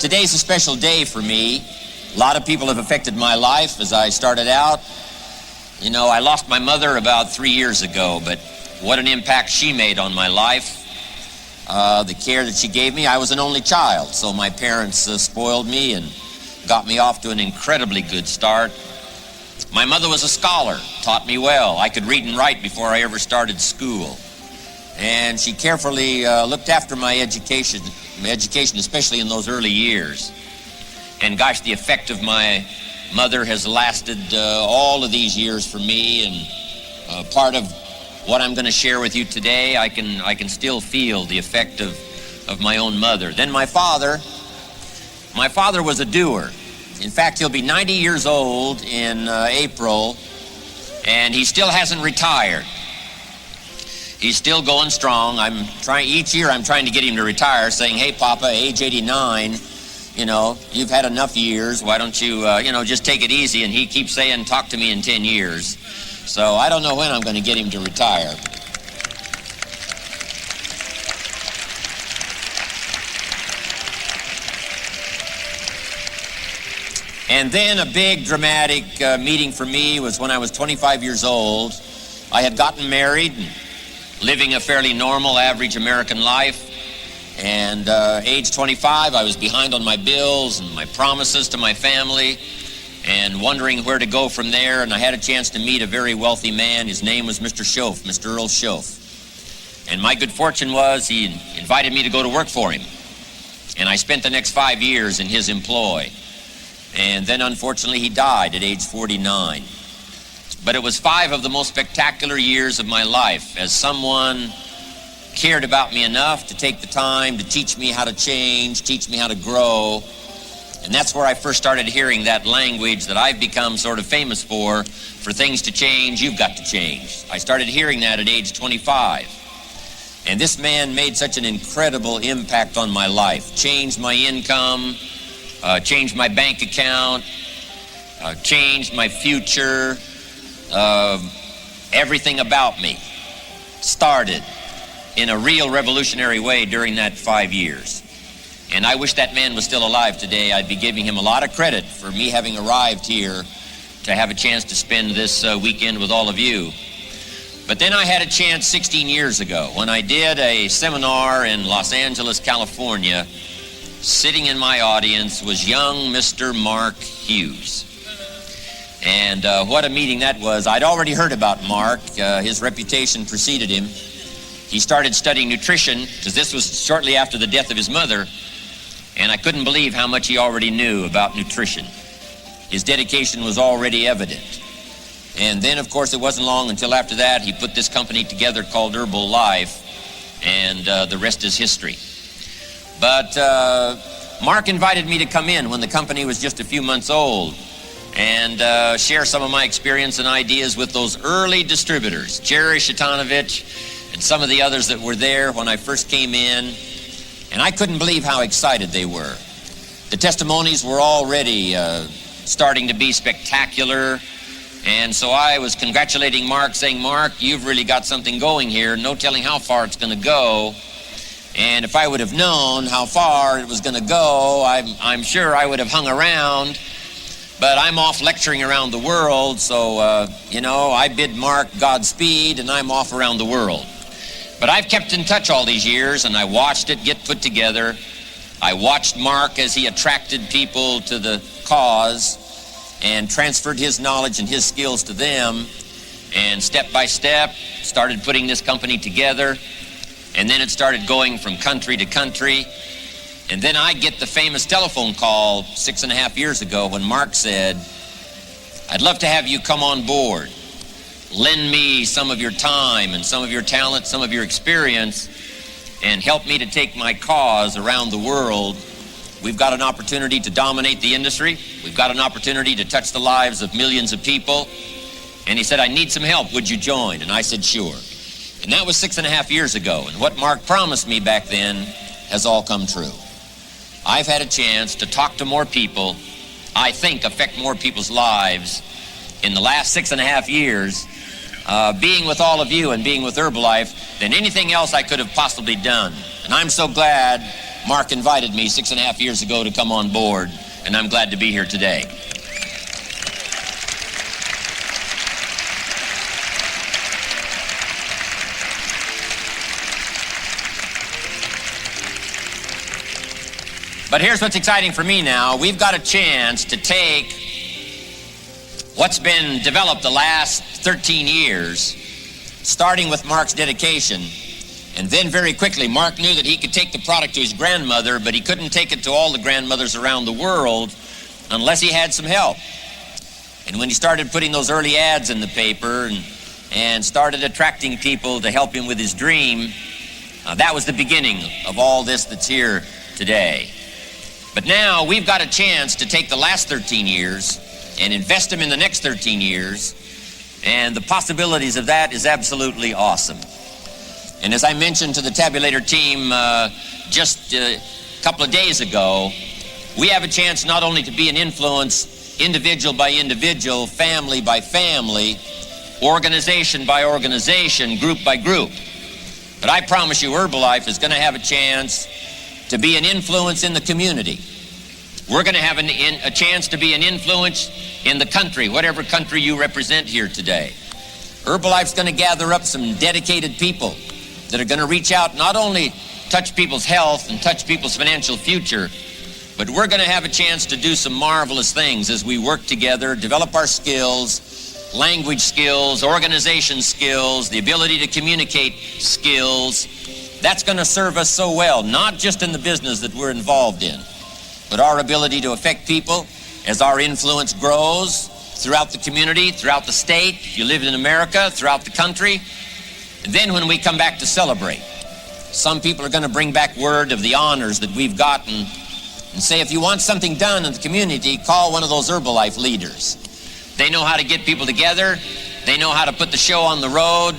Today's a special day for me. A lot of people have affected my life as I started out. You know, I lost my mother about 3 years ago, but what an impact she made on my life. The care that she gave me, I was an only child, so my parents spoiled me and got me off to an incredibly good start. My mother was a scholar, taught me well. I could read and write before I ever started school. And she carefully looked after my education, especially in those early years. And gosh, the effect of my mother has lasted all of these years for me, and part of what I'm going to share with you today, I can still feel the effect of my own mother. Then my father was a doer. In fact, he'll be 90 years old in April, and he still hasn't retired. He's still going strong. Each year I'm trying to get him to retire, saying, hey, Papa, age 89, you know, you've had enough years. Why don't you, just take it easy? And he keeps saying, talk to me in 10 years. So I don't know when I'm going to get him to retire. And then a big dramatic meeting for me was when I was 25 years old. I had gotten married, living a fairly normal, average American life. And age 25, I was behind on my bills and my promises to my family and wondering where to go from there. And I had a chance to meet a very wealthy man. His name was Mr. Schoaf, Mr. Earl Schoaf. And my good fortune was he invited me to go to work for him. And I spent the next 5 years in his employ. And then, unfortunately, he died at age 49. But it was 5 of the most spectacular years of my life, as someone cared about me enough to take the time to teach me how to change, teach me how to grow. And that's where I first started hearing that language that I've become sort of famous for things to change, you've got to change. I started hearing that at age 25. And this man made such an incredible impact on my life, changed my income, changed my bank account, changed my future. Everything about me started in a real revolutionary way during that 5 years. And I wish that man was still alive today. I'd be giving him a lot of credit for me having arrived here to have a chance to spend this weekend with all of you. But then I had a chance 16 years ago when I did a seminar in Los Angeles, California. Sitting in my audience was young Mr. Mark Hughes. And what a meeting that was. I'd already heard about Mark. His reputation preceded him. He started studying nutrition because this was shortly after the death of his mother, and I couldn't believe how much he already knew about nutrition. His dedication was already evident. And then, of course, it wasn't long until after that he put this company together called Herbal Life, and the rest is history. But Mark invited me to come in when the company was just a few months old and share some of my experience and ideas with those early distributors, Jerry Shatanovich and some of the others that were there when I first came in. And I couldn't believe how excited they were. The testimonies were already starting to be spectacular. And so I was congratulating Mark, saying, Mark, you've really got something going here. No telling how far it's going to go. And if I would have known how far it was going to go, I'm sure I would have hung around. But I'm off lecturing around the world, so, I bid Mark Godspeed, and I'm off around the world. But I've kept in touch all these years, and I watched it get put together. I watched Mark as he attracted people to the cause and transferred his knowledge and his skills to them, and step by step started putting this company together. And then it started going from country to country. And then I get the famous telephone call 6.5 years ago when Mark said, I'd love to have you come on board. Lend me some of your time and some of your talent, some of your experience, and help me to take my cause around the world. We've got an opportunity to dominate the industry. We've got an opportunity to touch the lives of millions of people. And he said, I need some help. Would you join? And I said, sure. And that was 6.5 years ago. And what Mark promised me back then has all come true. I've had a chance to talk to more people, I think affect more people's lives in the last 6.5 years, being with all of you and being with Herbalife than anything else I could have possibly done. And I'm so glad Mark invited me 6.5 years ago to come on board, and I'm glad to be here today. But here's what's exciting for me now. We've got a chance to take what's been developed the last 13 years, starting with Mark's dedication, and then very quickly, Mark knew that he could take the product to his grandmother, but he couldn't take it to all the grandmothers around the world unless he had some help. And when he started putting those early ads in the paper and started attracting people to help him with his dream, that was the beginning of all this that's here today. But now we've got a chance to take the last 13 years and invest them in the next 13 years, and the possibilities of that is absolutely awesome. And as I mentioned to the Tabulator team just a couple of days ago, we have a chance not only to be an influence individual by individual, family by family, organization by organization, group by group, but I promise you Herbalife is going to have a chance to be an influence in the community. We're going to have a chance to be an influence in the country, whatever country you represent here today. Herbalife's going to gather up some dedicated people that are going to reach out, not only touch people's health and touch people's financial future, but we're going to have a chance to do some marvelous things as we work together, develop our skills, language skills, organization skills, the ability to communicate skills. That's going to serve us so well, not just in the business that we're involved in, but our ability to affect people as our influence grows throughout the community, throughout the state, if you live in America, throughout the country. And then when we come back to celebrate, some people are going to bring back word of the honors that we've gotten and say, if you want something done in the community, call one of those Herbalife leaders. They know how to get people together. They know how to put the show on the road.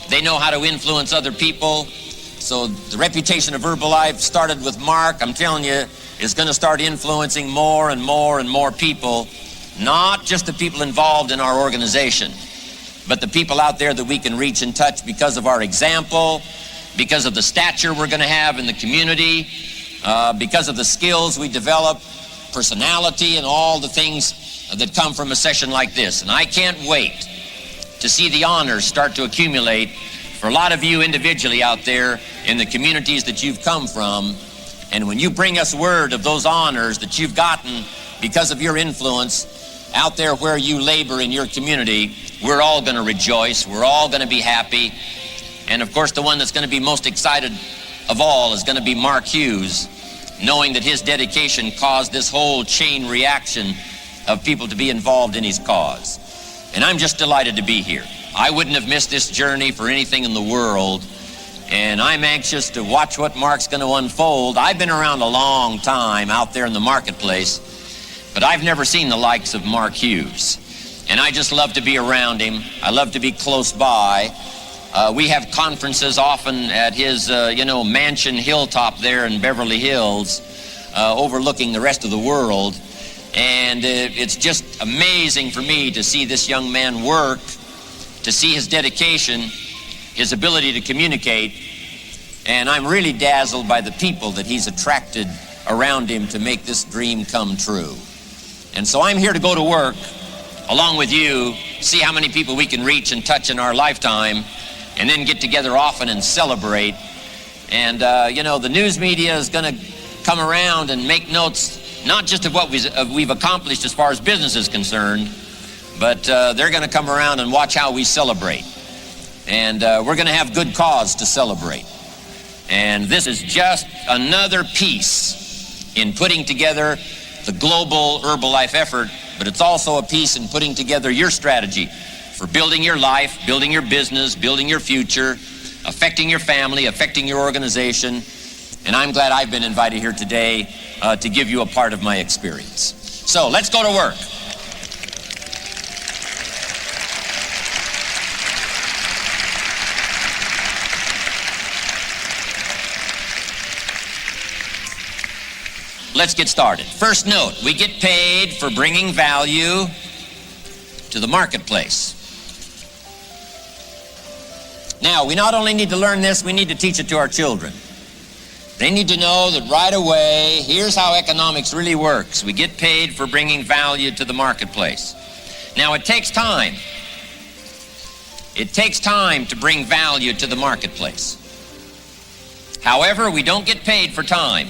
They know how to influence other people. So the reputation of Herbalife started with Mark, I'm telling you, is going to start influencing more and more and more people, not just the people involved in our organization, but the people out there that we can reach and touch because of our example, because of the stature we're going to have in the community, because of the skills we develop, personality, and all the things that come from a session like this. And I can't wait to see the honors start to accumulate for a lot of you individually out there in the communities that you've come from. And when you bring us word of those honors that you've gotten because of your influence out there where you labor in your community, we're all going to rejoice. We're all going to be happy. And of course, the one that's going to be most excited of all is going to be Mark Hughes, knowing that his dedication caused this whole chain reaction of people to be involved in his cause. And I'm just delighted to be here. I wouldn't have missed this journey for anything in the world, and I'm anxious to watch what Mark's going to unfold. I've been around a long time out there in the marketplace, but I've never seen the likes of Mark Hughes. And I just love to be around him. I love to be close by. We have conferences often at his, mansion hilltop there in Beverly Hills, overlooking the rest of the world. And it's just amazing for me to see this young man work, to see his dedication, his ability to communicate, and I'm really dazzled by the people that he's attracted around him to make this dream come true. And so I'm here to go to work along with you, see how many people we can reach and touch in our lifetime, and then get together often and celebrate. And the news media is going to come around and make notes, not just of what we've accomplished as far as business is concerned, but they're going to come around and watch how we celebrate. And we're going to have good cause to celebrate. And this is just another piece in putting together the global Herbalife effort, but it's also a piece in putting together your strategy for building your life, building your business, building your future, affecting your family, affecting your organization. And I'm glad I've been invited here today to give you a part of my experience. So let's go to work. Let's get started. First note, we get paid for bringing value to the marketplace. Now, we not only need to learn this, we need to teach it to our children. They need to know that right away, here's how economics really works. We get paid for bringing value to the marketplace. Now, it takes time. It takes time to bring value to the marketplace. However, we don't get paid for time.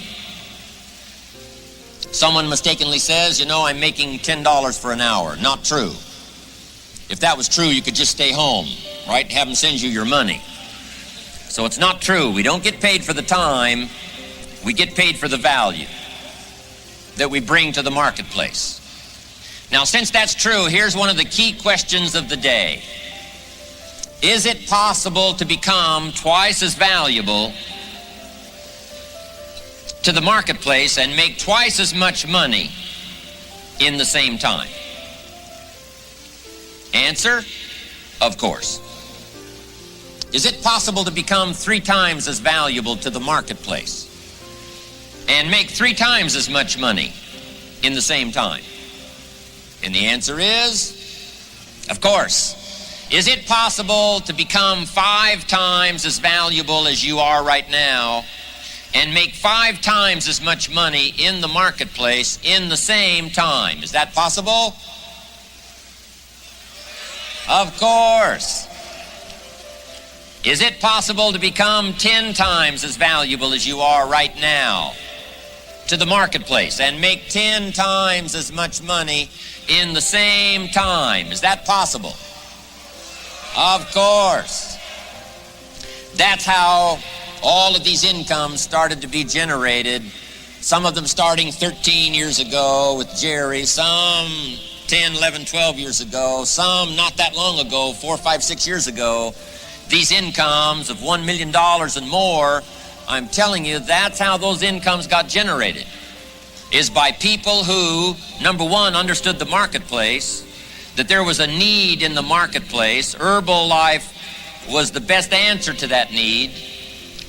Someone mistakenly says, you know, I'm making $10 for an hour. Not true. If that was true, you could just stay home, right? Have them send you your money. So it's not true. We don't get paid for the time. We get paid for the value that we bring to the marketplace. Now, since that's true, here's one of the key questions of the day. Is it possible to become twice as valuable to the marketplace and make twice as much money in the same time? Answer, of course. Is it possible to become 3 times as valuable to the marketplace and make 3 times as much money in the same time? And the answer is, of course. Is it possible to become 5 times as valuable as you are right now and make 5 times as much money in the marketplace in the same time? Is that possible? Of course. Is it possible to become 10 times as valuable as you are right now to the marketplace and make 10 times as much money in the same time? Is that possible? Of course. That's how all of these incomes started to be generated. Some of them starting 13 years ago with Jerry, some 10, 11, 12 years ago, some not that long ago, 4, 5, 6 years ago. These incomes of $1 million and more, I'm telling you, that's how those incomes got generated, is by people who, number one, understood the marketplace, that there was a need in the marketplace. Herbalife was the best answer to that need.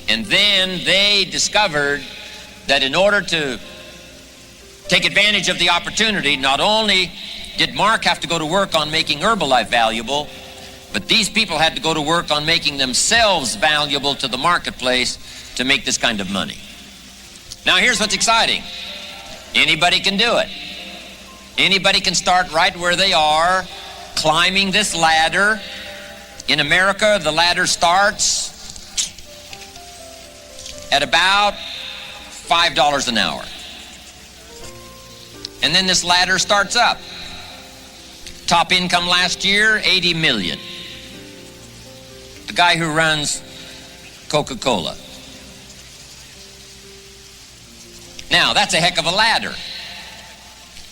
And then they discovered that in order to take advantage of the opportunity, not only did Mark have to go to work on making Herbalife valuable, but these people had to go to work on making themselves valuable to the marketplace to make this kind of money. Now, here's what's exciting. Anybody can do it. Anybody can start right where they are, climbing this ladder. In America, the ladder starts at about $5 an hour. And then this ladder starts up. Top income last year, $80 million. The guy who runs Coca-Cola. Now, that's a heck of a ladder,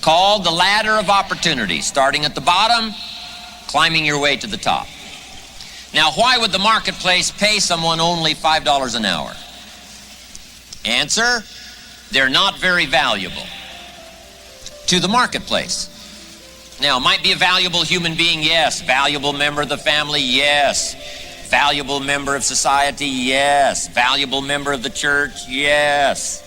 called the ladder of opportunity, starting at the bottom, climbing your way to the top. Now, why would the marketplace pay someone only $5 an hour? Answer, they're not very valuable to the marketplace. Now, might be a valuable human being, yes. Valuable member of the family, yes. Valuable member of society, yes. Valuable member of the church, yes.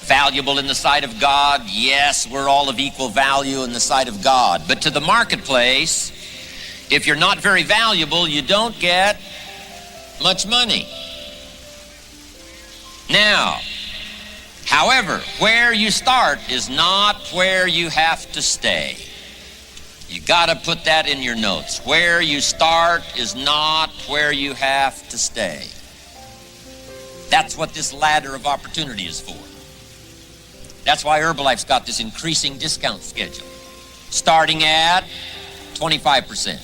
Valuable in the sight of God, yes. We're all of equal value in the sight of God. But to the marketplace, if you're not very valuable, you don't get much money. Now, however, where you start is not where you have to stay. You got to put that in your notes. Where you start is not where you have to stay. That's what this ladder of opportunity is for. That's why Herbalife's got this increasing discount schedule, starting at 25%.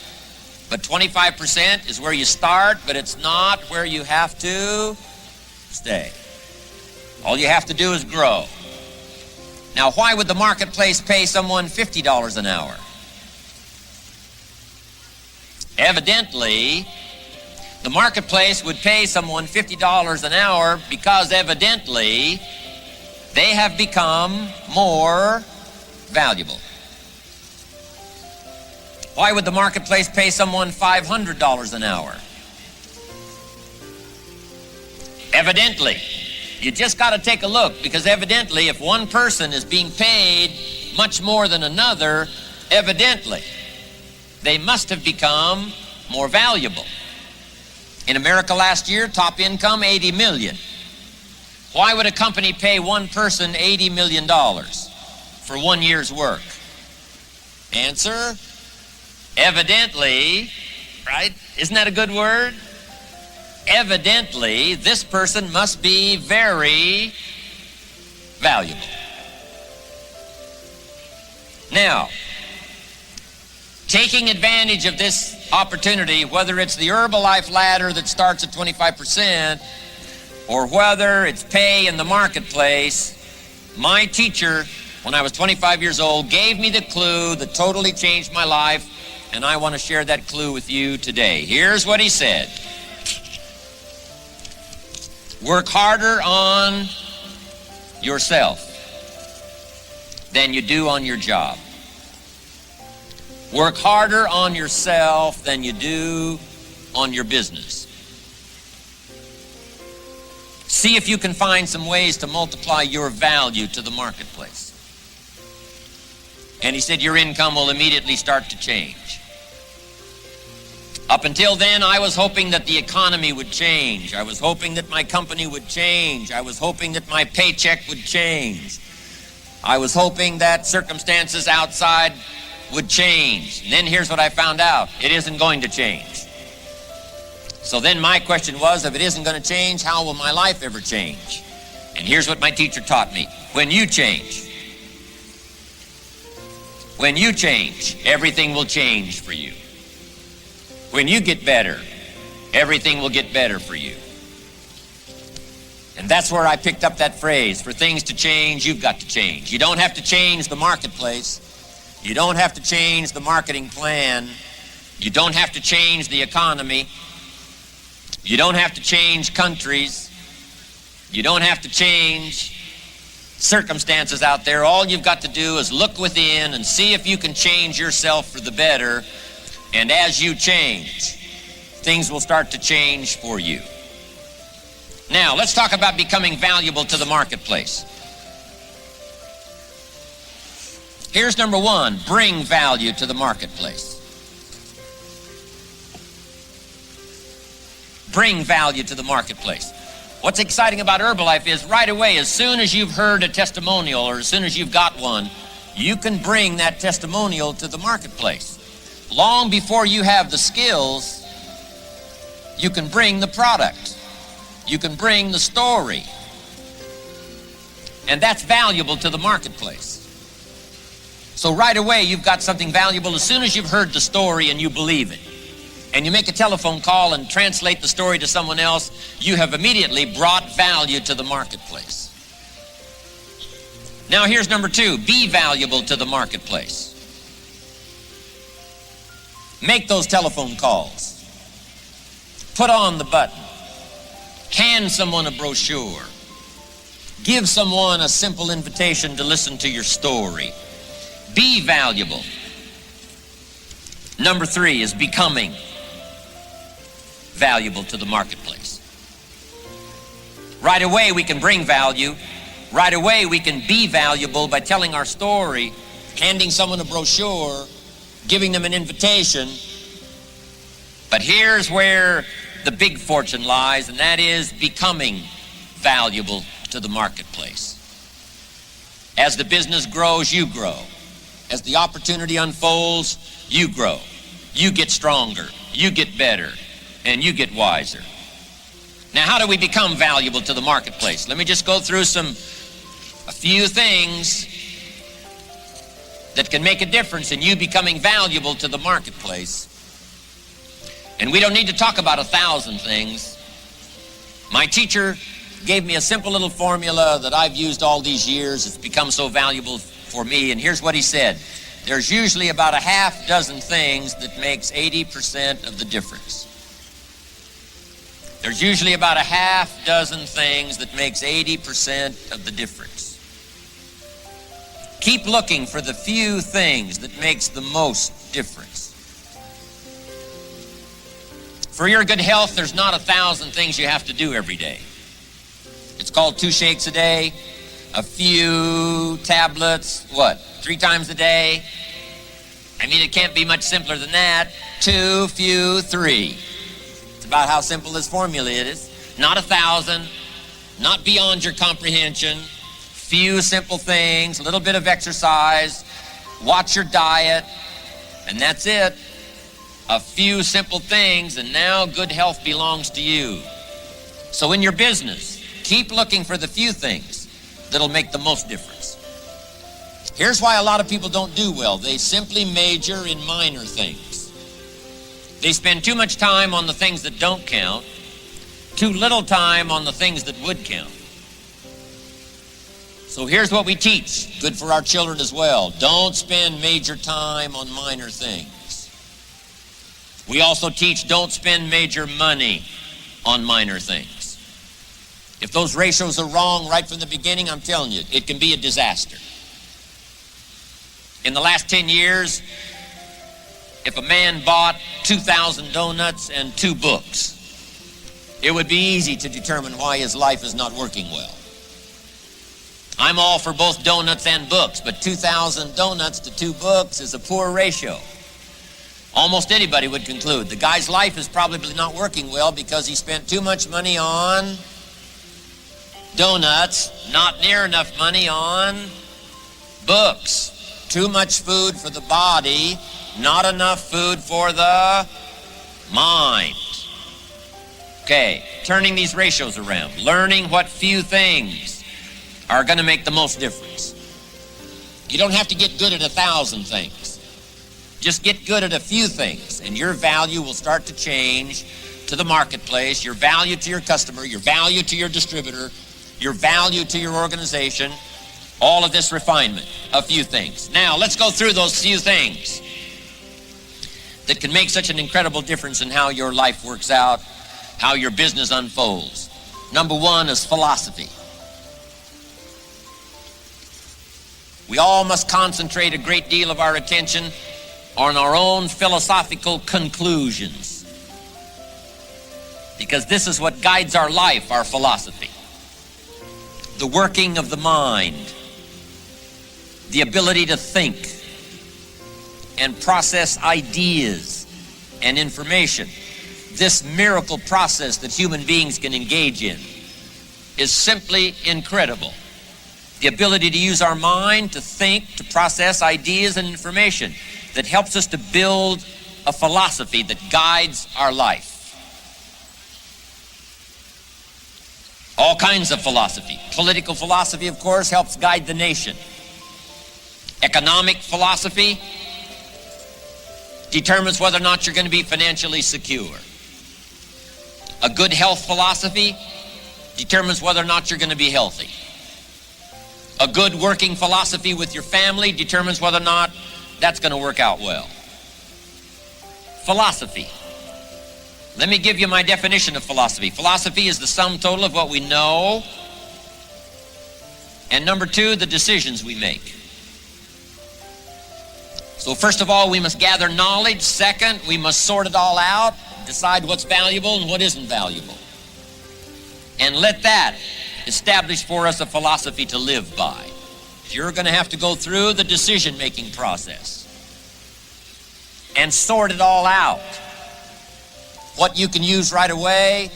But 25% is where you start, but it's not where you have to stay. All you have to do is grow. Now, why would the marketplace pay someone $50 an hour? Evidently, the marketplace would pay someone $50 an hour because evidently they have become more valuable. Why would the marketplace pay someone $500 an hour? Evidently, you just got to take a look, because evidently if one person is being paid much more than another, evidently they must have become more valuable. In America last year, top income, $80 million. Why would a company pay one person $80 million for 1 year's work? Answer, evidently, right? Isn't that a good word? Evidently, this person must be very valuable. Now, taking advantage of this opportunity, whether it's the Herbalife ladder that starts at 25%, or whether it's pay in the marketplace, my teacher, when I was 25 years old, gave me the clue that totally changed my life, and I want to share that clue with you today. Here's what he said. Work harder on yourself than you do on your job. Work harder on yourself than you do on your business. See if you can find some ways to multiply your value to the marketplace. And he said your income will immediately start to change. Up until then, I was hoping that the economy would change. I was hoping that my company would change. I was hoping that my paycheck would change. I was hoping that circumstances outside would change. And then here's what I found out. It isn't going to change. So then my question was, if it isn't going to change, how will my life ever change? And here's what my teacher taught me. When you change, everything will change for you. When you get better, everything will get better for you. And that's where I picked up that phrase, for things to change, you've got to change. You don't have to change the marketplace. You don't have to change the marketing plan. You don't have to change the economy. You don't have to change countries. You don't have to change circumstances out there. All you've got to do is look within and see if you can change yourself for the better. And as you change, things will start to change for you. Now, let's talk about becoming valuable to the marketplace. Here's number one, bring value to the marketplace. Bring value to the marketplace. What's exciting about Herbalife is right away, as soon as you've heard a testimonial or as soon as you've got one, you can bring that testimonial to the marketplace. Long before you have the skills, you can bring the product. You can bring the story. And that's valuable to the marketplace. So right away, you've got something valuable as soon as you've heard the story and you believe it. And you make a telephone call and translate the story to someone else, you have immediately brought value to the marketplace. Now here's number two, be valuable to the marketplace. Make those telephone calls. Put on the button. Hand someone a brochure. Give someone a simple invitation to listen to your story. Be valuable. Number three is becoming valuable to the marketplace. Right away we can bring value. Right away we can be valuable by telling our story, handing someone a brochure, giving them an invitation. But here's where the big fortune lies, and that is becoming valuable to the marketplace. As the business grows, you grow. As the opportunity unfolds, you grow. You get stronger, you get better, and you get wiser. Now, how do we become valuable to the marketplace? Let me just go through a few things that can make a difference in you becoming valuable to the marketplace. And we don't need to talk about 1,000 things. My teacher gave me a simple little formula that I've used all these years. It's become so valuable for me. And here's what he said. There's usually about a half dozen things that makes 80% of the difference. There's usually about a half dozen things that makes 80% of the difference. Keep looking for the few things that makes the most difference. For your good health, there's not 1,000 things you have to do every day. It's called 2 shakes a day, a few tablets, 3 times a day? I mean, it can't be much simpler than that. 2, few, 3. It's about how simple this formula is. Not 1,000, not beyond your comprehension. Few simple things, a little bit of exercise, watch your diet, and that's it. A few simple things, and now good health belongs to you. So in your business, keep looking for the few things that'll make the most difference. Here's why a lot of people don't do well. They simply major in minor things. They spend too much time on the things that don't count, too little time on the things that would count. So here's what we teach, good for our children as well. Don't spend major time on minor things. We also teach don't spend major money on minor things. If those ratios are wrong right from the beginning, I'm telling you, it can be a disaster. In the last 10 years, if a man bought 2,000 donuts and 2 books, it would be easy to determine why his life is not working well. I'm all for both donuts and books, but 2,000 donuts to 2 books is a poor ratio. Almost anybody would conclude the guy's life is probably not working well because he spent too much money on donuts, not near enough money on books. Too much food for the body, not enough food for the mind. Okay, turning these ratios around, learning what few things are going to make the most difference. You don't have to get good at 1,000 things. Just get good at a few things, and your value will start to change to the marketplace, your value to your customer, your value to your distributor, your value to your organization, all of this refinement, a few things. Now, let's go through those few things that can make such an incredible difference in how your life works out, how your business unfolds. Number 1 is philosophy. We all must concentrate a great deal of our attention on our own philosophical conclusions, because this is what guides our life, our philosophy. The working of the mind, the ability to think and process ideas and information. This miracle process that human beings can engage in is simply incredible. The ability to use our mind to think, to process ideas and information that helps us to build a philosophy that guides our life. All kinds of philosophy. Political philosophy, of course, helps guide the nation. Economic philosophy determines whether or not you're going to be financially secure. A good health philosophy determines whether or not you're going to be healthy. A good working philosophy with your family determines whether or not that's going to work out well. Philosophy. Let me give you my definition of philosophy. Philosophy is the sum total of what we know, and number 2, the decisions we make. So first of all, we must gather knowledge. Second, we must sort it all out, decide what's valuable and what isn't valuable. And let that establish for us a philosophy to live by. You're going to have to go through the decision-making process and sort it all out. What you can use right away,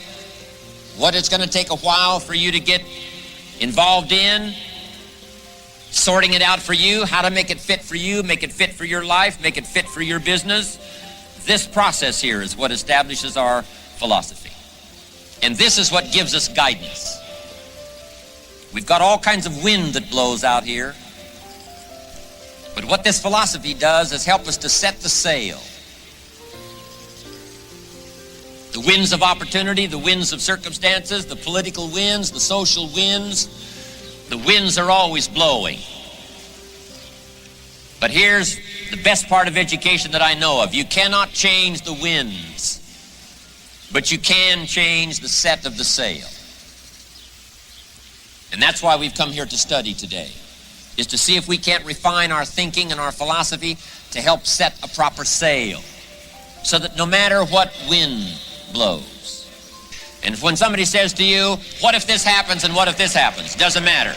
what it's going to take a while for you to get involved in, sorting it out for you, how to make it fit for you, make it fit for your life, make it fit for your business. This process here is what establishes our philosophy. And this is what gives us guidance. We've got all kinds of wind that blows out here. But what this philosophy does is help us to set the sail. The winds of opportunity, the winds of circumstances, the political winds, the social winds, the winds are always blowing. But here's the best part of education that I know of. You cannot change the winds, but you can change the set of the sail. And that's why we've come here to study today, is to see if we can't refine our thinking and our philosophy to help set a proper sail, so that no matter what wind blows. And when somebody says to you, what if this happens and what if this happens? Doesn't matter.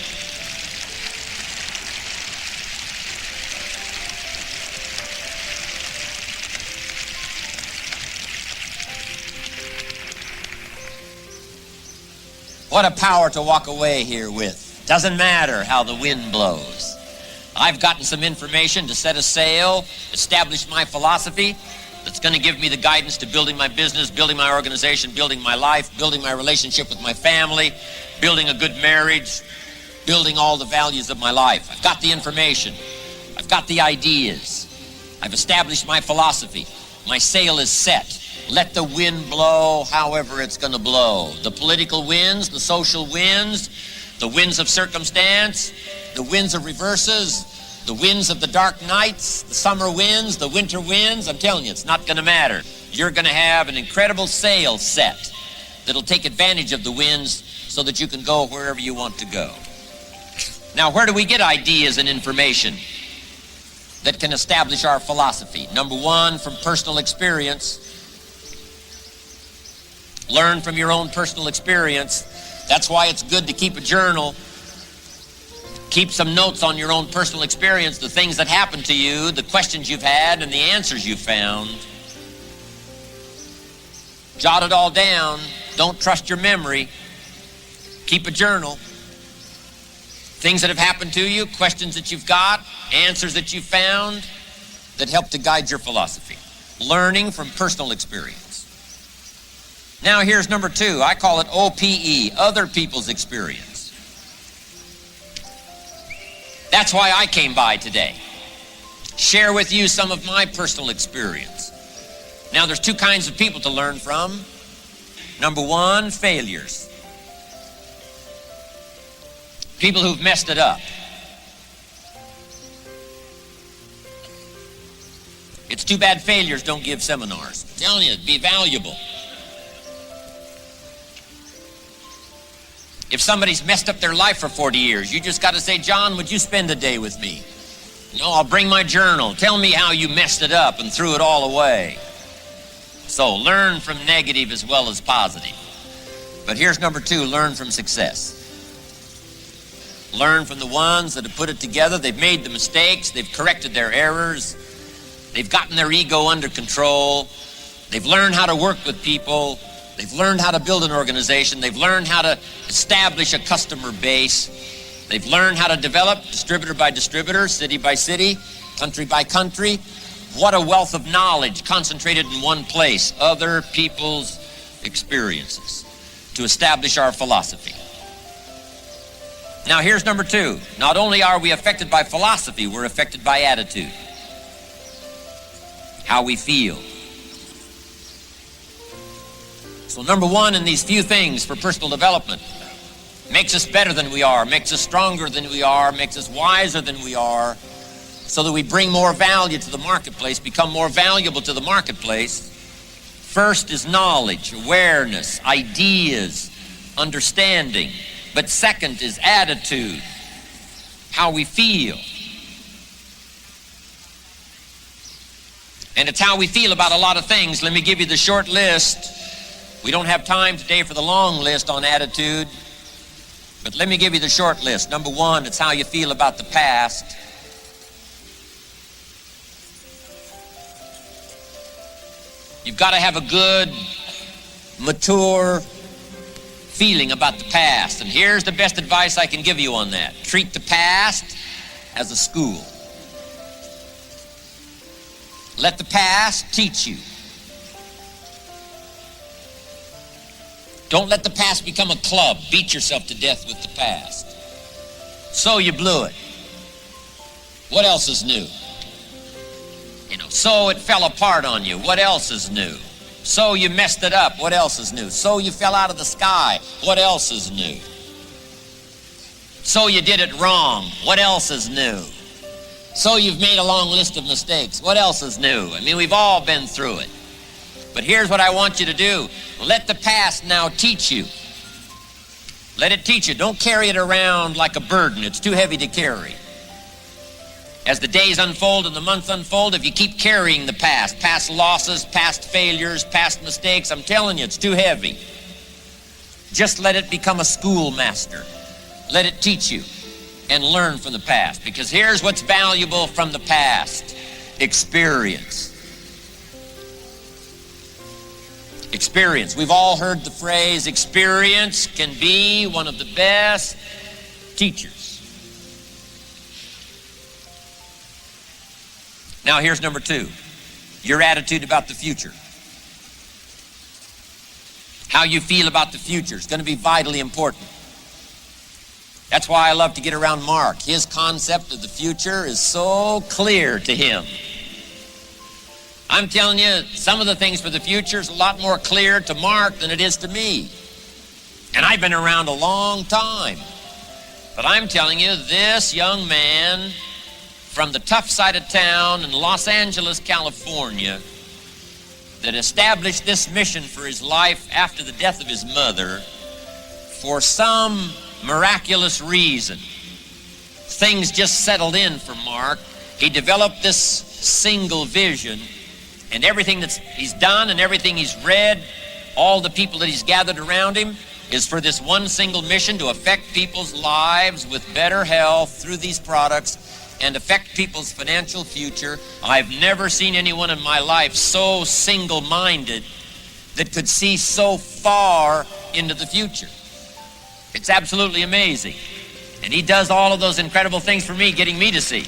What a power to walk away here with. Doesn't matter how the wind blows. I've gotten some information to set a sail, establish my philosophy that's going to give me the guidance to building my business, building my organization, building my life, building my relationship with my family, building a good marriage, building all the values of my life. I've got the information. I've got the ideas. I've established my philosophy. My sail is set. Let the wind blow however it's going to blow. The political winds, the social winds, the winds of circumstance, the winds of reverses, the winds of the dark nights, the summer winds, the winter winds. I'm telling you, it's not going to matter. You're going to have an incredible sail set that'll take advantage of the winds so that you can go wherever you want to go. Now, where do we get ideas and information that can establish our philosophy? Number one, from personal experience. Learn from your own personal experience. That's why it's good to keep a journal. Keep some notes on your own personal experience, the things that happened to you, the questions you've had, and the answers you've found. Jot it all down. Don't trust your memory. Keep a journal. Things that have happened to you, questions that you've got, answers that you've found that help to guide your philosophy. Learning from personal experience. Now here's number two. I call it OPE, other people's experience. That's why I came by today. Share with you some of my personal experience. Now there's two kinds of people to learn from. Number one, failures. People who've messed it up. It's too bad failures don't give seminars. I'm telling you, it'd be valuable. If somebody's messed up their life for 40 years, you just got to say, John, would you spend a day with me? No, I'll bring my journal. Tell me how you messed it up and threw it all away. So learn from negative as well as positive. But here's number two, learn from success. Learn from the ones that have put it together. They've made the mistakes. They've corrected their errors. They've gotten their ego under control. They've learned how to work with people. They've learned how to build an organization. They've learned how to establish a customer base. They've learned how to develop distributor by distributor, city by city, country by country. What a wealth of knowledge concentrated in one place. Other people's experiences to establish our philosophy. Now here's number two. Not only are we affected by philosophy, we're affected by attitude. How we feel. So number one in these few things for personal development makes us better than we are, makes us stronger than we are, makes us wiser than we are, so that we bring more value to the marketplace, become more valuable to the marketplace. First is knowledge, awareness, ideas, understanding. But second is attitude, how we feel. And it's how we feel about a lot of things. Let me give you the short list. We don't have time today for the long list on attitude, but let me give you the short list. Number one, it's how you feel about the past. You've got to have a good, mature feeling about the past. And here's the best advice I can give you on that. Treat the past as a school. Let the past teach you. Don't let the past become a club. Beat yourself to death with the past. So you blew it. What else is new? So it fell apart on you. What else is new? So you messed it up. What else is new? So you fell out of the sky. What else is new? So you did it wrong. What else is new? So you've made a long list of mistakes. What else is new? I mean, we've all been through it. But here's what I want you to do. Let the past now teach you. Let it teach you. Don't carry it around like a burden. It's too heavy to carry. As the days unfold and the months unfold, if you keep carrying the past losses, past failures, past mistakes, I'm telling you, it's too heavy. Just let it become a schoolmaster. Let it teach you and learn from the past. Because here's what's valuable from the past: experience. Experience. We've all heard the phrase, experience can be one of the best teachers. Now here's number 2. Your attitude about the future. How you feel about the future is going to be vitally important. That's why I love to get around Mark. His concept of the future is so clear to him. I'm telling you, some of the things for the future is a lot more clear to Mark than it is to me. And I've been around a long time. But I'm telling you, this young man from the tough side of town in Los Angeles, California, that established this mission for his life after the death of his mother, for some miraculous reason, things just settled in for Mark. He developed this single vision, and everything that he's done and everything he's read, all the people that he's gathered around him, is for this one single mission to affect people's lives with better health through these products and affect people's financial future. I've never seen anyone in my life so single-minded that could see so far into the future. It's absolutely amazing. And he does all of those incredible things for me, getting me to see.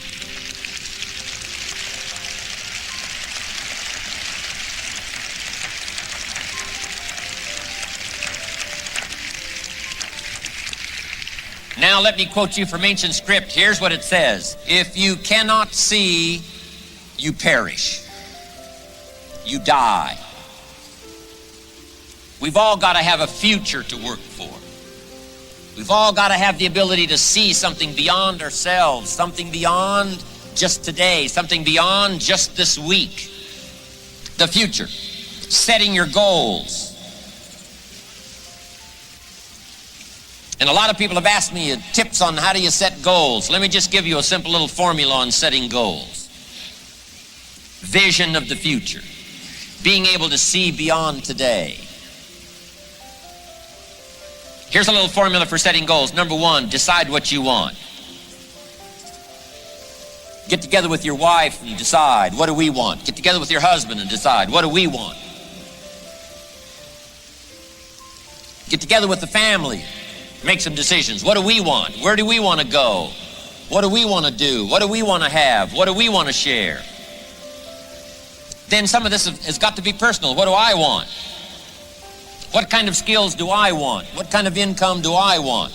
Now let me quote you from ancient script. Here's what it says. If you cannot see, you perish. You die. We've all got to have a future to work for. We've all got to have the ability to see something beyond ourselves, something beyond just today, something beyond just this week. The future. Setting your goals. And a lot of people have asked me tips on how do you set goals. Let me just give you a simple little formula on setting goals. Vision of the future. Being able to see beyond today. Here's a little formula for setting goals. Number 1, decide what you want. Get together with your wife and decide, what do we want? Get together with your husband and decide, what do we want? Get together with the family. Make some decisions. What do we want? Where do we want to go? What do we want to do? What do we want to have? What do we want to share? Then some of this has got to be personal. What do I want? What kind of skills do I want? What kind of income do I want?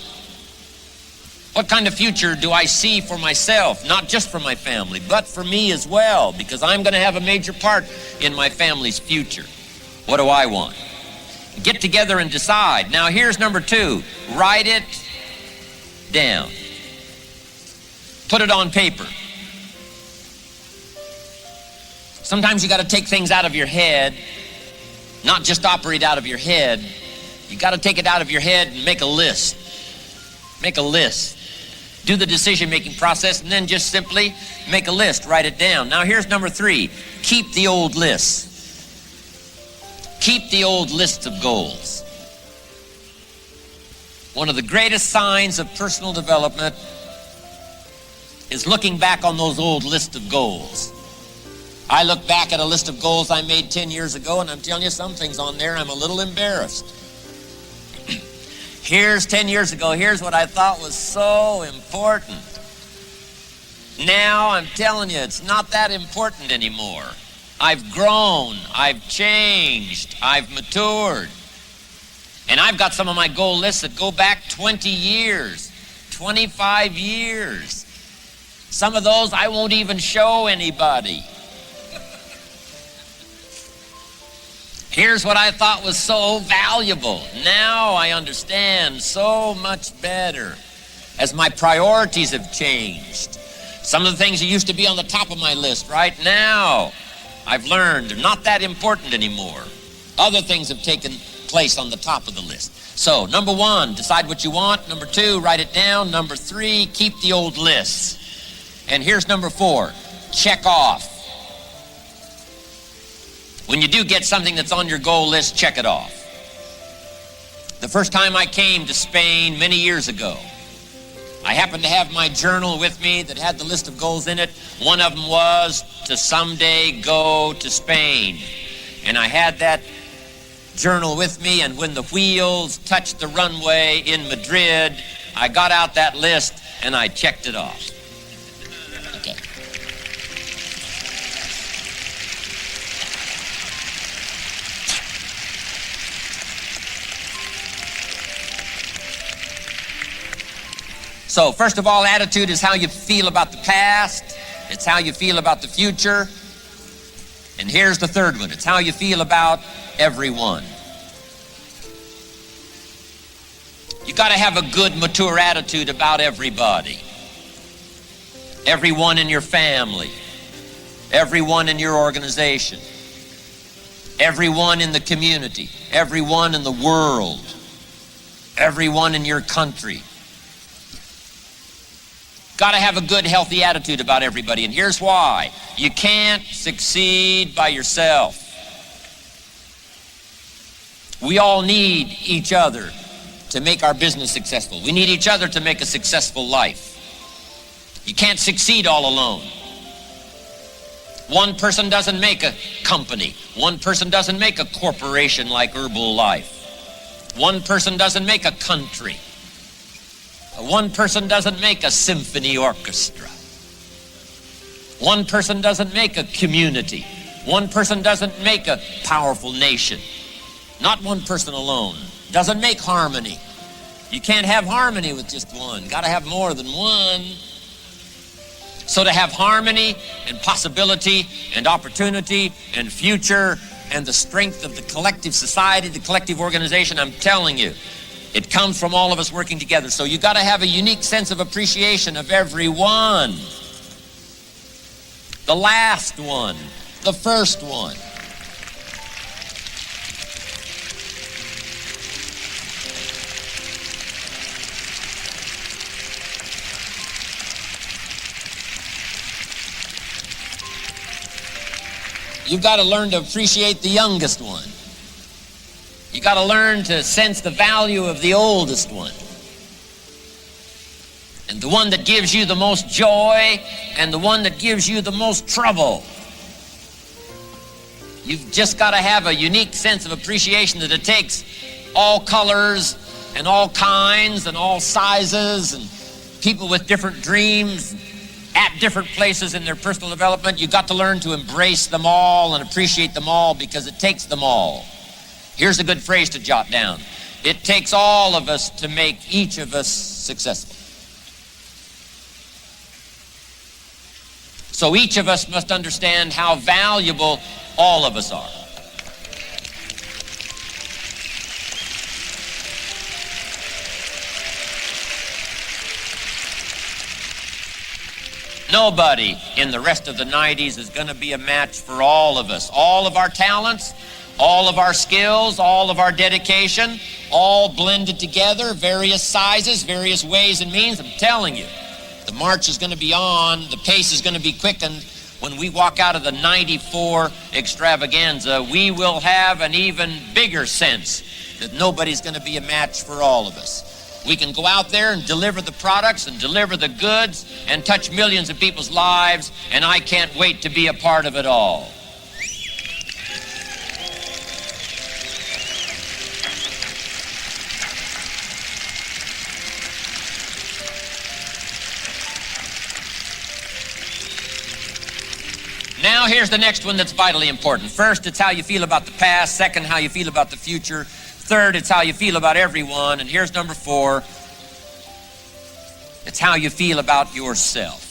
What kind of future do I see for myself? Not just for my family, but for me as well, because I'm going to have a major part in my family's future. What do I want? Get together and decide. Now here's number 2. Write it down. Put it on paper. Sometimes you got to take things out of your head, not just operate out of your head. You got to take it out of your head and make a list. Make a list. Do the decision-making process and then just simply make a list. Write it down. Now here's number 3. Keep the old lists. Keep the old lists of goals. One of the greatest signs of personal development is looking back on those old lists of goals. I look back at a list of goals I made 10 years ago, and I'm telling you, some things on there I'm a little embarrassed. Here's 10 years ago, here's what I thought was so important. Now I'm telling you, it's not that important anymore. I've grown, I've changed, I've matured. And I've got some of my goal lists that go back 20 years, 25 years. Some of those I won't even show anybody. Here's what I thought was so valuable. Now I understand so much better as my priorities have changed. Some of the things that used to be on the top of my list right now, I've learned they're not that important anymore. Other things have taken place on the top of the list. So, number 1, decide what you want. Number 2, write it down. Number 3, keep the old lists. And here's number 4, check off. When you do get something that's on your goal list, check it off. The first time I came to Spain many years ago, I happened to have my journal with me that had the list of goals in it. One of them was to someday go to Spain. And I had that journal with me, and when the wheels touched the runway in Madrid, I got out that list and I checked it off. Okay. So, first of all, attitude is how you feel about the past. It's how you feel about the future. And here's the third one. It's how you feel about everyone. You got to have a good, mature attitude about everybody. Everyone in your family. Everyone in your organization. Everyone in the community. Everyone in the world. Everyone in your country. Got to have a good, healthy attitude about everybody, and here's why. You can't succeed by yourself. We all need each other to make our business successful. We need each other to make a successful life. You can't succeed all alone. One person doesn't make a company. One person doesn't make a corporation like Herbalife. One person doesn't make a country. One person doesn't make a symphony orchestra. One person doesn't make a community. One person doesn't make a powerful nation. Not one person alone. Doesn't make harmony. You can't have harmony with just one. Got to have more than one. So to have harmony and possibility and opportunity and future and the strength of the collective society, the collective organization, I'm telling you, it comes from all of us working together. So you got to have a unique sense of appreciation of everyone. The last one, the first one. You've got to learn to appreciate the youngest one. You got to learn to sense the value of the oldest one. And the one that gives you the most joy and the one that gives you the most trouble. You've just got to have a unique sense of appreciation that it takes all colors and all kinds and all sizes and people with different dreams at different places in their personal development. You've got to learn to embrace them all and appreciate them all because it takes them all. Here's a good phrase to jot down. It takes all of us to make each of us successful. So each of us must understand how valuable all of us are. Nobody in the rest of the 90s is going to be a match for all of us. All of our talents, all of our skills, all of our dedication, all blended together, various sizes, various ways and means. I'm telling you, the march is going to be on, the pace is going to be quickened. When we walk out of the 94 extravaganza, we will have an even bigger sense that nobody's going to be a match for all of us. We can go out there and deliver the products and deliver the goods and touch millions of people's lives, and I can't wait to be a part of it all. Now here's the next one that's vitally important. First, it's how you feel about the past. Second, how you feel about the future. Third, it's how you feel about everyone. And here's number 4. It's how you feel about yourself.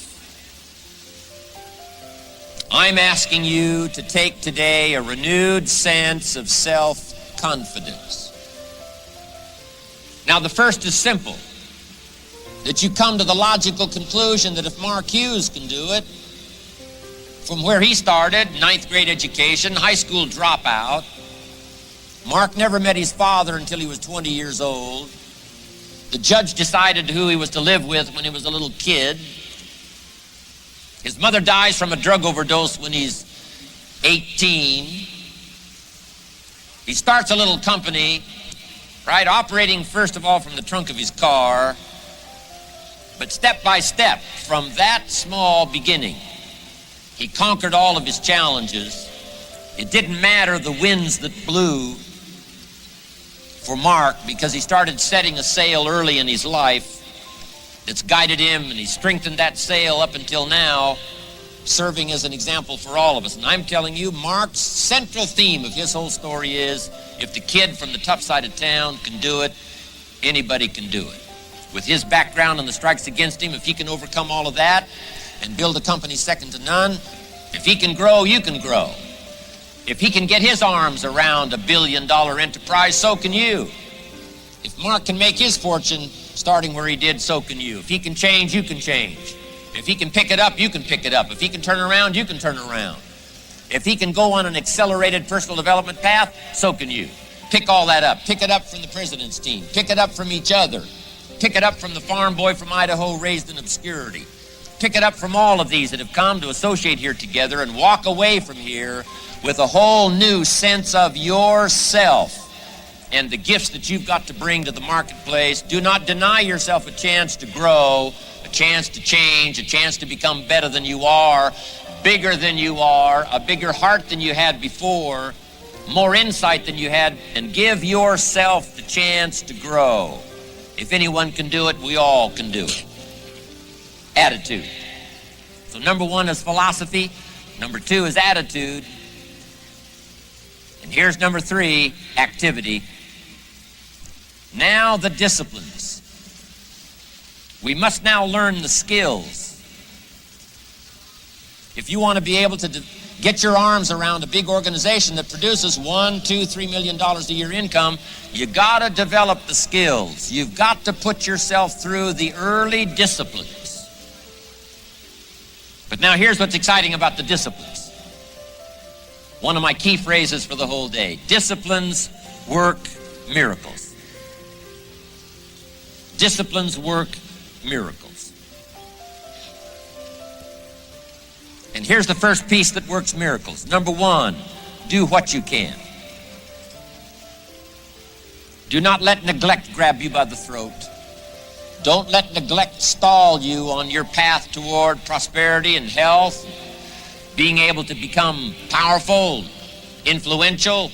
I'm asking you to take today a renewed sense of self-confidence. Now, the first is simple. That you come to the logical conclusion that if Mark Hughes can do it, from where he started, 9th grade education, high school dropout. Mark never met his father until he was 20 years old. The judge decided who he was to live with when he was a little kid. His mother dies from a drug overdose when he's 18. He starts a little company, right, operating first of all from the trunk of his car, but step by step, from that small beginning, he conquered all of his challenges. It didn't matter the winds that blew. for Mark because he started setting a sail early in his life that's guided him, and he's strengthened that sail up until now, serving as an example for all of us. And I'm telling you, Mark's central theme of his whole story is, if the kid from the tough side of town can do it, anybody can do it. With his background and the strikes against him, if he can overcome all of that and build a company second to none, if he can grow, you can grow. If he can get his arms around $1 billion enterprise, so can you. If Mark can make his fortune starting where he did, so can you. If he can change, you can change. If he can pick it up, you can pick it up. If he can turn around, you can turn around. If he can go on an accelerated personal development path, so can you. Pick all that up. Pick it up from the president's team. Pick it up from each other. Pick it up from the farm boy from Idaho raised in obscurity. Pick it up from all of these that have come to associate here together, and walk away from here with a whole new sense of yourself and the gifts that you've got to bring to the marketplace. Do not deny yourself a chance to grow, a chance to change, a chance to become better than you are, bigger than you are, a bigger heart than you had before, more insight than you had, and give yourself the chance to grow. If anyone can do it, we all can do it. Attitude. So number one is philosophy. Number two is attitude. And here's number three, activity. Now the disciplines. We must now learn the skills. If you want to be able to get your arms around a big organization that produces $1, $2, $3 million a year income, you got to develop the skills. You've got to put yourself through the early disciplines. But now here's what's exciting about the disciplines. One of my key phrases for the whole day: disciplines work miracles. Disciplines work miracles. And here's the first piece that works miracles. Number one, do what you can. Do not let neglect grab you by the throat. Don't let neglect stall you on your path toward prosperity and health, being able to become powerful, influential,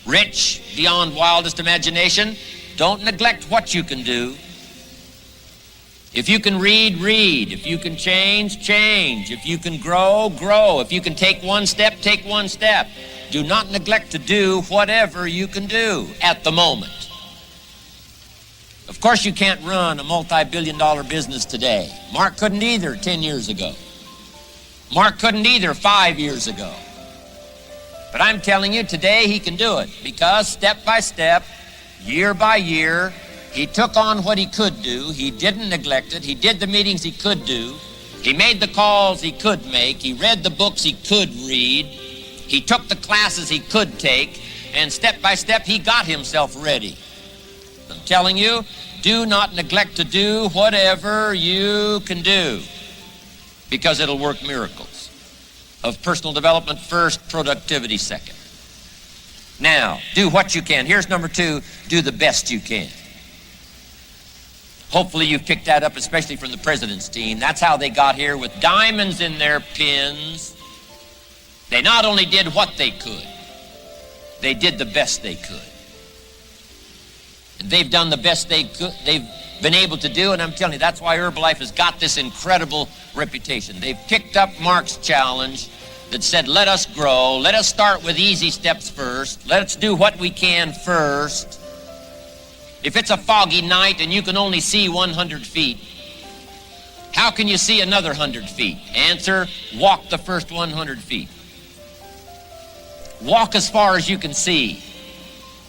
rich beyond wildest imagination. Don't neglect what you can do. If you can read, read. If you can change, change. If you can grow, grow. If you can take one step, take one step. Do not neglect to do whatever you can do at the moment. Of course, you can't run a multi-billion-dollar business today. Mark couldn't either 10 years ago. Mark couldn't either 5 years ago. But I'm telling you, today he can do it, because step by step, year by year, he took on what he could do. He didn't neglect it. He did the meetings he could do. He made the calls he could make. He read the books he could read. He took the classes he could take. And step by step, he got himself ready. I'm telling you, do not neglect to do whatever you can do, because it'll work miracles. Of personal development first, productivity second. Now, do what you can. Here's number two, do the best you can. Hopefully you've picked that up, especially from the president's team. That's how they got here, with diamonds in their pins. They not only did what they could, they did the best they could. And they've done the best they could, they've been able to do, and I'm telling you, that's why Herbalife has got this incredible reputation. They've picked up Mark's challenge that said, let us grow, let us start with easy steps first, let's do what we can first. If it's a foggy night and you can only see 100 feet, how can you see another 100 feet? Answer, walk the first 100 feet. Walk as far as you can see,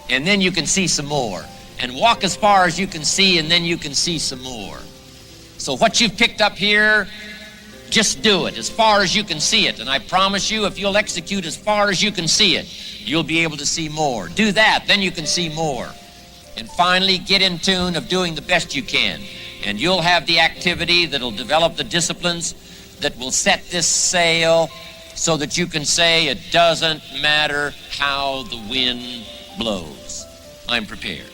and then you can see some more. And walk as far as you can see, and then you can see some more. So what you've picked up here, just do it as far as you can see it. And I promise you, if you'll execute as far as you can see it, you'll be able to see more. Do that, then you can see more. And finally, get in tune of doing the best you can. And you'll have the activity that'll develop the disciplines that will set this sail so that you can say, it doesn't matter how the wind blows. I'm prepared.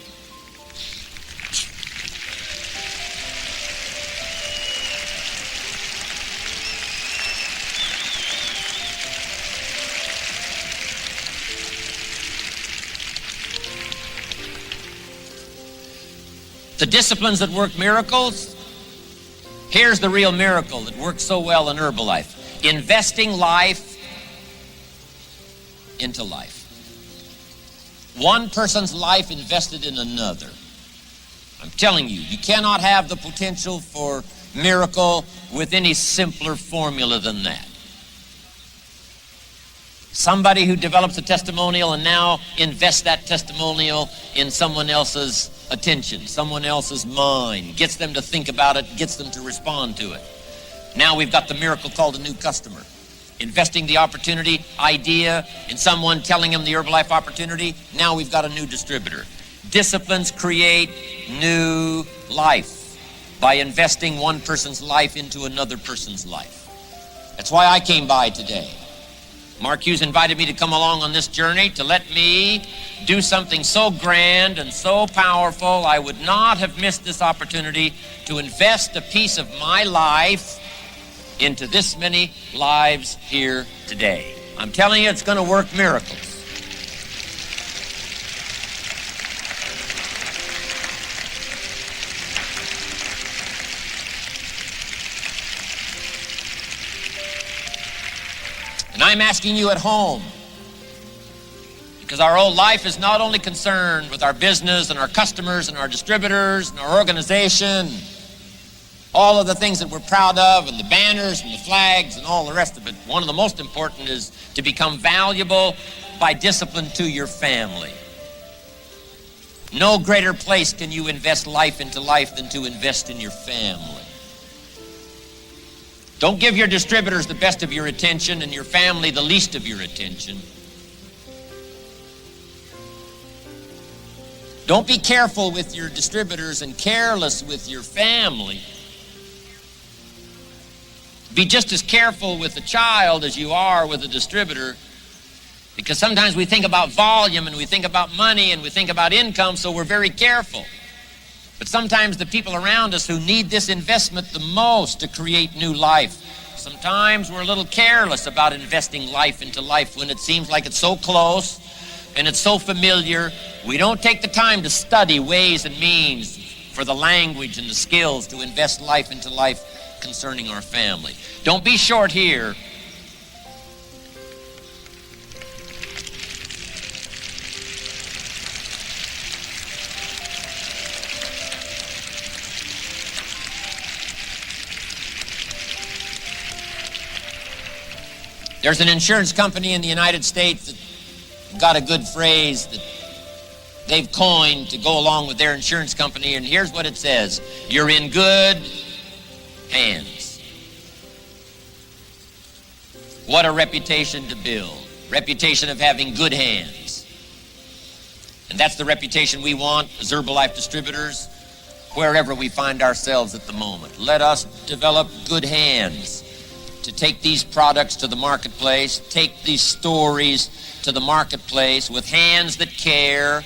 The disciplines that work miracles, here's the real miracle that works so well in Herbalife. Investing life into life. One person's life invested in another. I'm telling you, you cannot have the potential for miracle with any simpler formula than that. Somebody who develops a testimonial and now invests that testimonial in someone else's attention, someone else's mind, gets them to think about it, gets them to respond to it. Now we've got the miracle called a new customer. Investing the opportunity, idea in someone, telling them the Herbalife opportunity, now we've got a new distributor. Disciplines create new life by investing one person's life into another person's life. That's why I came by today. Mark Hughes invited me to come along on this journey to let me do something so grand and so powerful. I would not have missed this opportunity to invest a piece of my life into this many lives here today. I'm telling you, it's going to work miracles. And I'm asking you at home, because our whole life is not only concerned with our business and our customers and our distributors and our organization, all of the things that we're proud of and the banners and the flags and all the rest of it. One of the most important is to become valuable by discipline to your family. No greater place can you invest life into life than to invest in your family. Don't give your distributors the best of your attention and your family the least of your attention. Don't be careful with your distributors and careless with your family. Be just as careful with a child as you are with a distributor, because sometimes we think about volume and we think about money and we think about income, so we're very careful. But sometimes the people around us who need this investment the most to create new life, sometimes we're a little careless about investing life into life when it seems like it's so close and it's so familiar. We don't take the time to study ways and means for the language and the skills to invest life into life concerning our family. Don't be short here. There's an insurance company in the United States that got a good phrase that they've coined to go along with their insurance company, and here's what it says: you're in good hands. What a reputation to build. Reputation of having good hands. And that's the reputation we want as Herbalife distributors wherever we find ourselves at the moment. Let us develop good hands to take these products to the marketplace, take these stories to the marketplace with hands that care,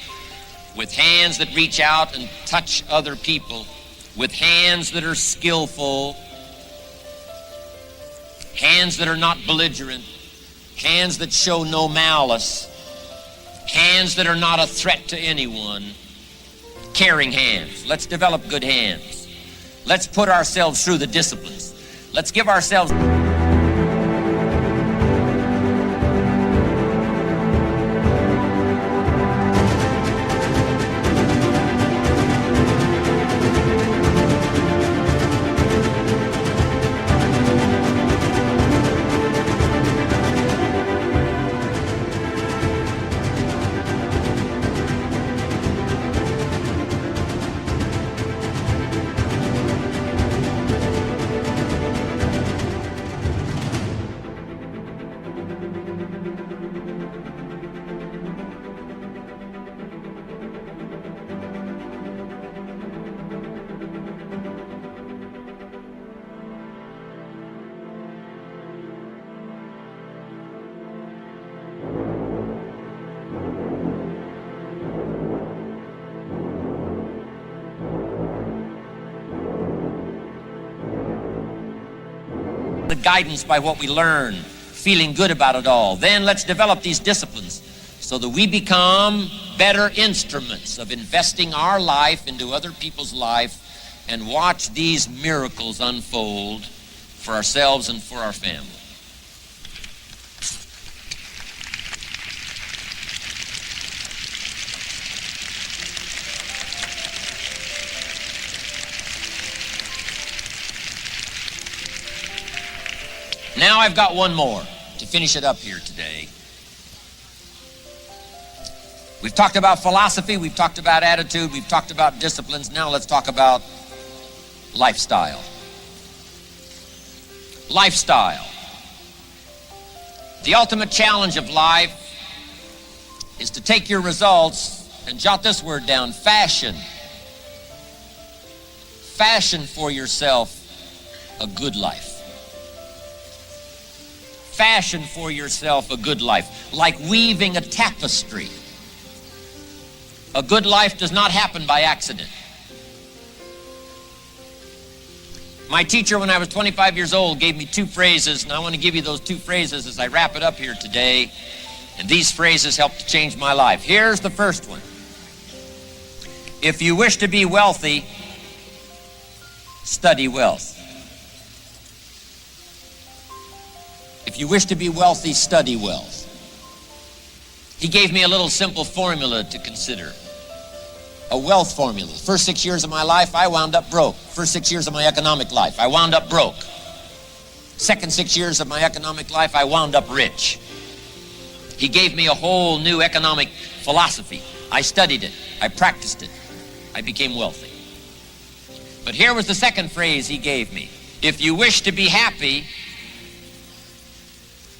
with hands that reach out and touch other people, with hands that are skillful, hands that are not belligerent, hands that show no malice, hands that are not a threat to anyone, caring hands. Let's develop good hands. Let's put ourselves through the disciplines. Let's give ourselves... the guidance by what we learn, feeling good about it all. Then let's develop these disciplines so that we become better instruments of investing our life into other people's life and watch these miracles unfold for ourselves and for our family. Now I've got one more to finish it up here today. We've talked about philosophy, we've talked about attitude, we've talked about disciplines. Now let's talk about lifestyle. Lifestyle. The ultimate challenge of life is to take your results and jot this word down: fashion. Fashion for yourself a good life. Fashion for yourself a good life, like weaving a tapestry. A good life does not happen by accident. My teacher, when I was 25 years old, gave me two phrases, and I want to give you those two phrases as I wrap it up here today. And these phrases helped to change my life. Here's the first one. If you wish to be wealthy, study wealth. If you wish to be wealthy, study wealth. He gave me a little simple formula to consider. A wealth formula. First 6 years of my life, I wound up broke. First 6 years of my economic life, I wound up broke. Second 6 years of my economic life, I wound up rich. He gave me a whole new economic philosophy. I studied it. I practiced it. I became wealthy. But here was the second phrase he gave me. If you wish to be happy,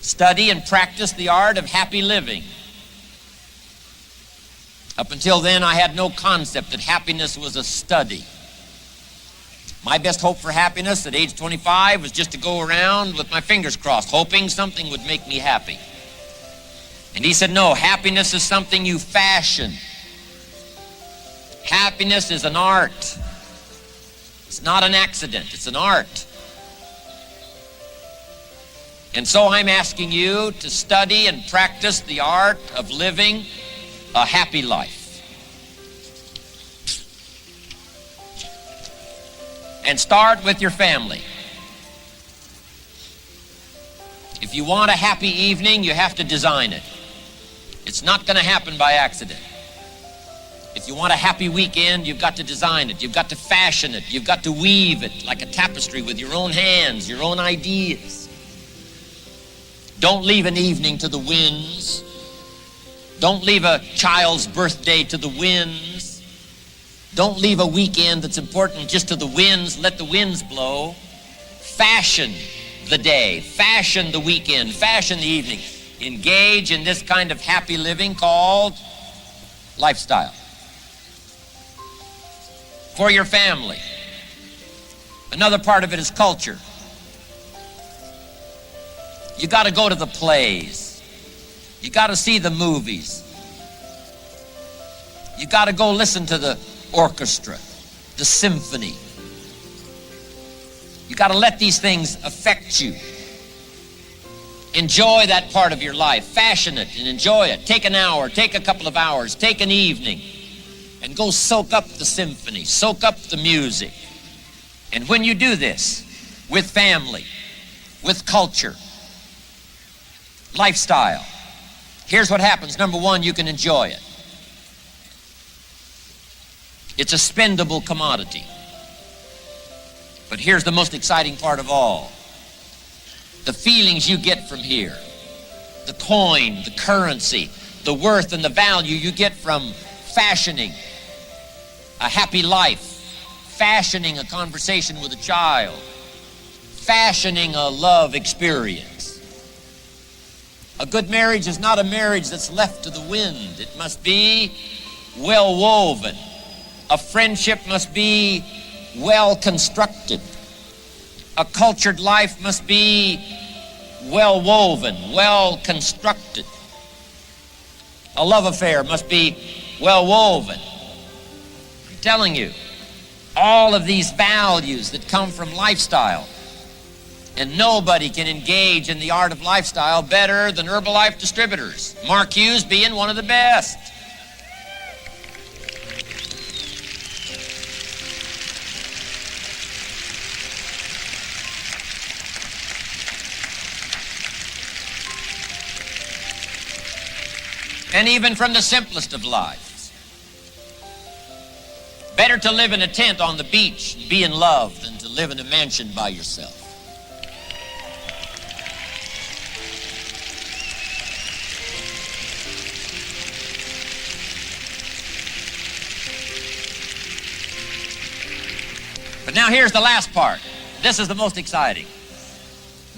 study and practice the art of happy living. Up until then, I had no concept that happiness was a study. My best hope for happiness at age 25 was just to go around with my fingers crossed, hoping something would make me happy. And he said, no, happiness is something you fashion. Happiness is an art. It's not an accident, it's an art. And so I'm asking you to study and practice the art of living a happy life. And start with your family. If you want a happy evening, you have to design it. It's not going to happen by accident. If you want a happy weekend, you've got to design it. You've got to fashion it. You've got to weave it like a tapestry with your own hands, your own ideas. Don't leave an evening to the winds. Don't leave a child's birthday to the winds. Don't leave a weekend that's important just to the winds. Let the winds blow. Fashion the day. Fashion the weekend. Fashion the evening. Engage in this kind of happy living called lifestyle. For your family. Another part of it is culture. You got to go to the plays. You got to see the movies. You got to go listen to the orchestra, the symphony. You got to let these things affect you. Enjoy that part of your life. Fashion it and enjoy it. Take an hour, take a couple of hours, take an evening, and go soak up the symphony, soak up the music. And when you do this with family, with culture, lifestyle, here's what happens. Number one, you can enjoy it. It's a spendable commodity. But here's the most exciting part of all. The feelings you get from here, the coin, the currency, the worth and the value you get from fashioning a happy life, fashioning a conversation with a child, fashioning a love experience. A good marriage is not a marriage that's left to the wind. It must be well woven. A friendship must be well constructed. A cultured life must be well woven, well constructed. A love affair must be well woven. I'm telling you, all of these values that come from lifestyle. And nobody can engage in the art of lifestyle better than Herbalife distributors, Mark Hughes being one of the best. and even from the simplest of lives. Better to live in a tent on the beach and be in love than to live in a mansion by yourself. But now here's the last part. This is the most exciting.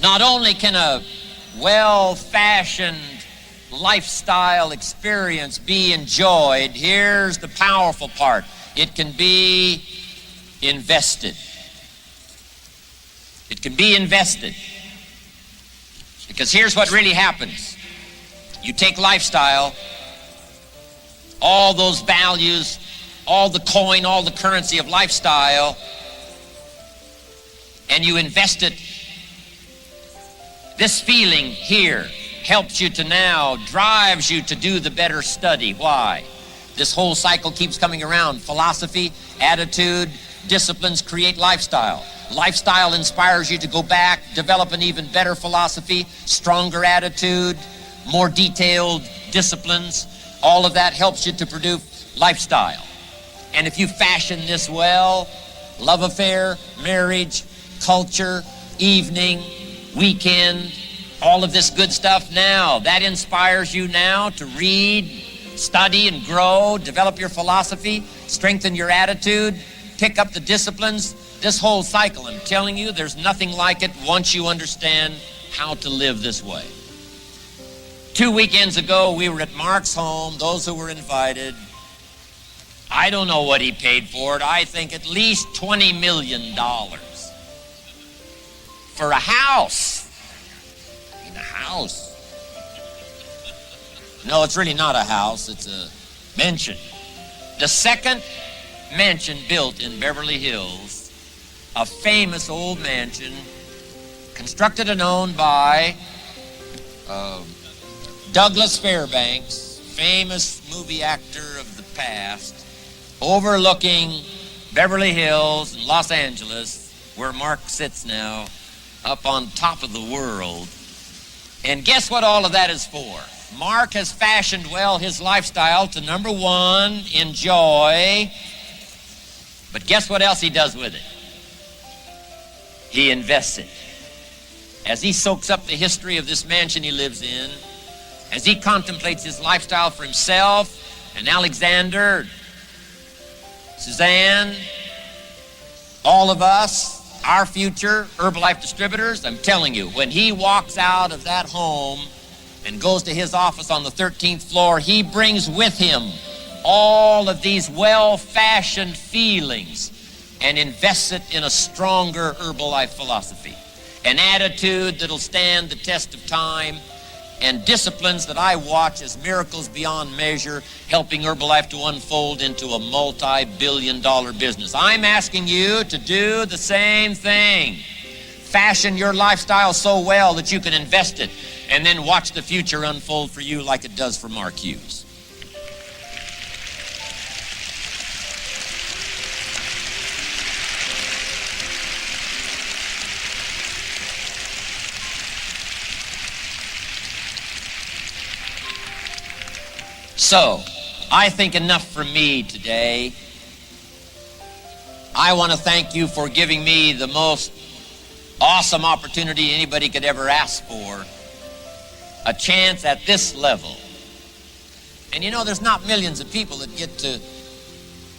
Not only can a well-fashioned lifestyle experience be enjoyed, here's the powerful part. It can be invested. It can be invested. Because here's what really happens. You take lifestyle, all those values, all the coin, all the currency of lifestyle, and you invest it. This feeling here helps you to now, drives you to do the better study. Why? This whole cycle keeps coming around. Philosophy, attitude, disciplines create lifestyle. Lifestyle inspires you to go back, develop an even better philosophy, stronger attitude, more detailed disciplines. All of that helps you to produce lifestyle. And if you fashion this well, love affair, marriage, culture, evening, weekend, all of this good stuff now, that inspires you now to read, study and grow, develop your philosophy, strengthen your attitude, pick up the disciplines. This whole cycle, I'm telling you, there's nothing like it once you understand how to live this way. 2 weekends ago, we were at Mark's home, those who were invited. I don't know what he paid for it. I think at least $20 million. For a house. In a house. No, it's really not a house. It's a mansion. The second mansion built in Beverly Hills, a famous old mansion, constructed and owned by Douglas Fairbanks, famous movie actor of the past, overlooking Beverly Hills and Los Angeles, where Mark sits now, up on top of the world. And guess what all of that is for? Mark has fashioned well his lifestyle to, number one, enjoy. But guess what else he does with it? He invests it. As he soaks up the history of this mansion he lives in, as he contemplates his lifestyle for himself and Alexander, Suzanne, all of us, our future Herbalife distributors, I'm telling you, when he walks out of that home and goes to his office on the 13th floor, he brings with him all of these well-fashioned feelings and invests it in a stronger Herbalife philosophy, an attitude that'll stand the test of time, and disciplines that I watch as miracles beyond measure, helping Herbalife to unfold into a multi-billion-dollar business. I'm asking you to do the same thing. Fashion your lifestyle so well that you can invest it, and then watch the future unfold for you like it does for Mark Hughes. So, I think enough from me today. I want to thank you for giving me the most awesome opportunity anybody could ever ask for, a chance at this level. And you know, there's not millions of people that get to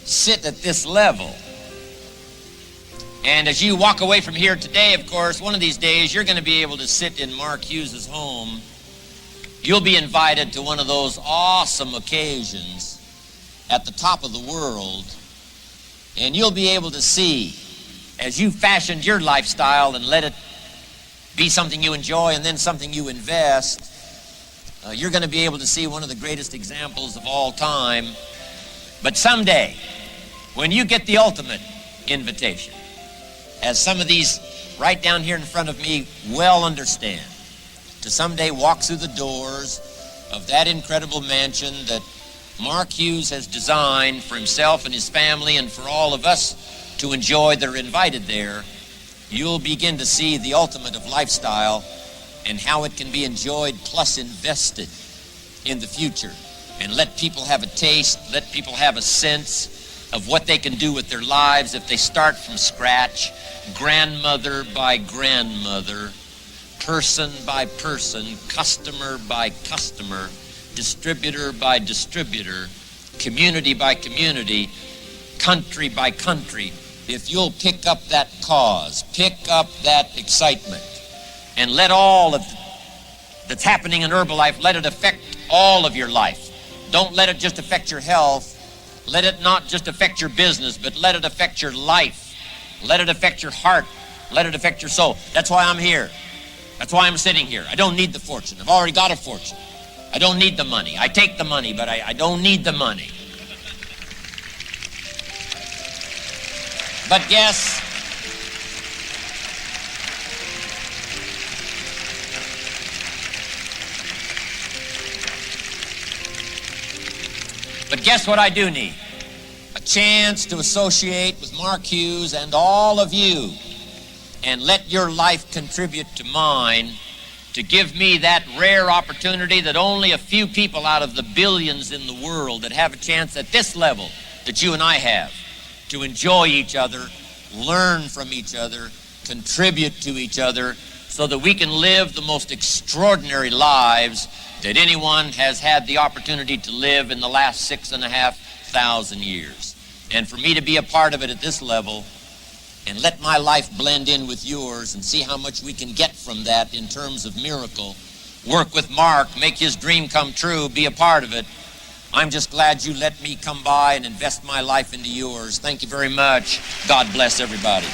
sit at this level. And as you walk away from here today, of course, one of these days you're going to be able to sit in Mark Hughes' home. You'll be invited to one of those awesome occasions at the top of the world, and you'll be able to see, as you fashioned your lifestyle and let it be something you enjoy and then something you invest, you're going to be able to see one of the greatest examples of all time. But someday, when you get the ultimate invitation, as some of these right down here in front of me well understand, to someday walk through the doors of that incredible mansion that Mark Hughes has designed for himself and his family and for all of us to enjoy that are invited there, you'll begin to see the ultimate of lifestyle and how it can be enjoyed plus invested in the future and let people have a taste, let people have a sense of what they can do with their lives if they start from scratch, grandmother by grandmother, person by person, customer by customer, distributor by distributor, community by community, country by country. If you'll pick up that cause, pick up that excitement, and let all of that's happening in Herbalife, let it affect all of your life. Don't let it just affect your health. Let it not just affect your business, but let it affect your life. Let it affect your heart. Let it affect your soul. That's why I'm here. That's why I'm sitting here. I don't need the fortune. I've already got a fortune. I don't need the money. I take the money, but I don't need the money. But guess what I do need? A chance to associate with Mark Hughes and all of you and let your life contribute to mine, to give me that rare opportunity that only a few people out of the billions in the world that have a chance at this level that you and I have to enjoy each other, learn from each other, contribute to each other, so that we can live the most extraordinary lives that anyone has had the opportunity to live in the last 6,500 years. And for me to be a part of it at this level and let my life blend in with yours and see how much we can get from that in terms of miracle, work with Mark, make his dream come true, be a part of it. I'm just glad you let me come by and invest my life into yours. Thank you very much. God bless everybody.